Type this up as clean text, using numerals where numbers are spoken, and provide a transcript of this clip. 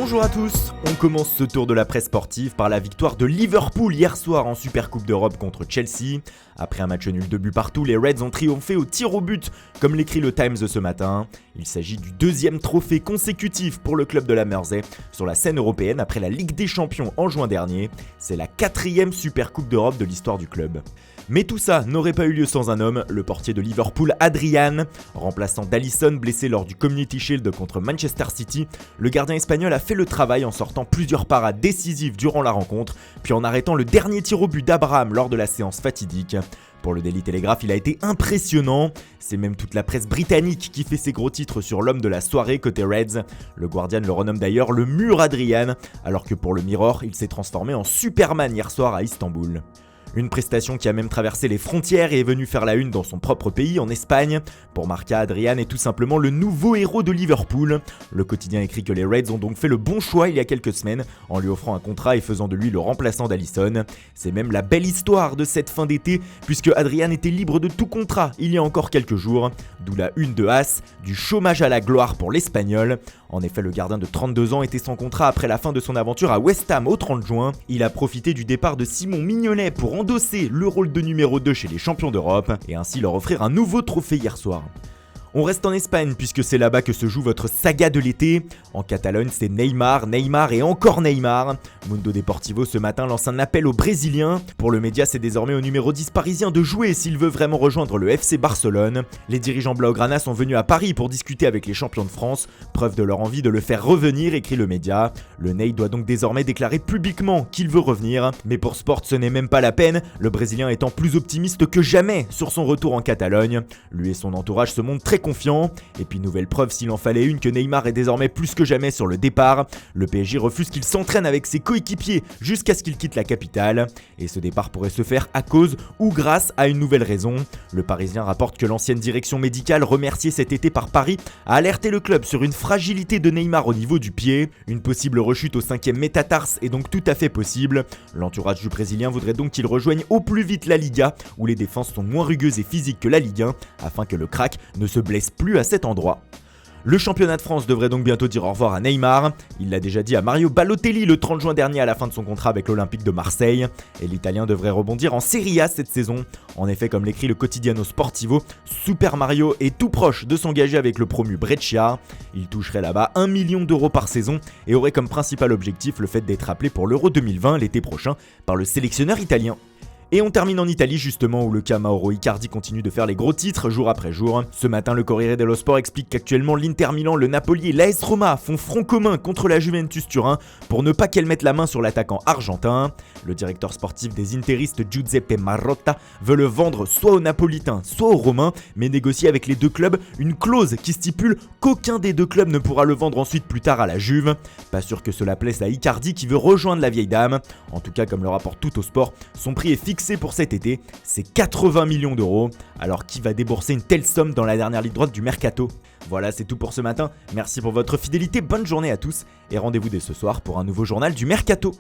Bonjour à tous, on commence ce tour de la presse sportive par la victoire de Liverpool hier soir en Supercoupe d'Europe contre Chelsea. Après un match nul de but partout, les Reds ont triomphé au tir au but, comme l'écrit le Times ce matin. Il s'agit du deuxième trophée consécutif pour le club de la Mersey sur la scène européenne après la Ligue des Champions en juin dernier. C'est la 4e Supercoupe d'Europe de l'histoire du club. Mais tout ça n'aurait pas eu lieu sans un homme, le portier de Liverpool, Adrian. Remplaçant d'Alisson blessé lors du Community Shield contre Manchester City, le gardien espagnol a fait le travail en sortant plusieurs parades décisives durant la rencontre, puis en arrêtant le dernier tir au but d'Abraham lors de la séance fatidique. Pour le Daily Telegraph, il a été impressionnant. C'est même toute la presse britannique qui fait ses gros titres sur l'homme de la soirée côté Reds. Le Guardian le renomme d'ailleurs le mur Adrian, alors que pour le Mirror, il s'est transformé en Superman hier soir à Istanbul. Une prestation qui a même traversé les frontières et est venue faire la une dans son propre pays, en Espagne. Pour Marca, Adrian est tout simplement le nouveau héros de Liverpool. Le quotidien écrit que les Reds ont donc fait le bon choix il y a quelques semaines en lui offrant un contrat et faisant de lui le remplaçant d'Alisson. C'est même la belle histoire de cette fin d'été puisque Adrian était libre de tout contrat il y a encore quelques jours. D'où la une de As, du chômage à la gloire pour l'Espagnol. En effet, le gardien de 32 ans était sans contrat après la fin de son aventure à West Ham au 30 juin. Il a profité du départ de Simon Mignolet pour endosser le rôle de numéro 2 chez les champions d'Europe et ainsi leur offrir un nouveau trophée hier soir. On reste en Espagne puisque c'est là-bas que se joue votre saga de l'été. En Catalogne, c'est Neymar et encore Neymar. Mundo Deportivo ce matin lance un appel aux Brésiliens. Pour le média, c'est désormais au numéro 10 parisien de jouer s'il veut vraiment rejoindre le FC Barcelone. Les dirigeants blaugrana sont venus à Paris pour discuter avec les champions de France, preuve de leur envie de le faire revenir, écrit le média. Le Ney doit donc désormais déclarer publiquement qu'il veut revenir. Mais pour Sport, ce n'est même pas la peine, le Brésilien étant plus optimiste que jamais sur son retour en Catalogne. Lui et son entourage se montrent très confiant. Et puis nouvelle preuve s'il en fallait une que Neymar est désormais plus que jamais sur le départ. Le PSG refuse qu'il s'entraîne avec ses coéquipiers jusqu'à ce qu'il quitte la capitale. Et ce départ pourrait se faire à cause ou grâce à une nouvelle raison. Le Parisien rapporte que l'ancienne direction médicale remerciée cet été par Paris a alerté le club sur une fragilité de Neymar au niveau du pied. Une possible rechute au 5e métatarse est donc tout à fait possible. L'entourage du Brésilien voudrait donc qu'il rejoigne au plus vite la Liga où les défenses sont moins rugueuses et physiques que la Ligue 1 afin que le crack ne se blesse plus à cet endroit. Le championnat de France devrait donc bientôt dire au revoir à Neymar. Il l'a déjà dit à Mario Balotelli le 30 juin dernier à la fin de son contrat avec l'Olympique de Marseille. Et l'Italien devrait rebondir en Serie A cette saison. En effet, comme l'écrit le Quotidiano Sportivo, Super Mario est tout proche de s'engager avec le promu Brescia. Il toucherait là-bas 1 million d'euros par saison et aurait comme principal objectif le fait d'être appelé pour l'Euro 2020 l'été prochain par le sélectionneur italien. Et on termine en Italie justement où le cas Mauro Icardi continue de faire les gros titres jour après jour. Ce matin, le Corriere dello Sport explique qu'actuellement l'Inter Milan, le Napoli et l'AS Roma font front commun contre la Juventus Turin pour ne pas qu'elle mette la main sur l'attaquant argentin. Le directeur sportif des Interistes Giuseppe Marotta veut le vendre soit aux Napolitains soit aux Romains, mais négocier avec les deux clubs une clause qui stipule qu'aucun des deux clubs ne pourra le vendre ensuite plus tard à la Juve. Pas sûr que cela plaise à Icardi qui veut rejoindre la vieille dame. En tout cas, comme le rapporte Tutto Sport, son prix est fixé pour cet été, c'est 80 millions d'euros. Alors qui va débourser une telle somme dans la dernière ligne droite du mercato ? Voilà, c'est tout pour ce matin. Merci pour votre fidélité, bonne journée à tous et rendez-vous dès ce soir pour un nouveau journal du mercato.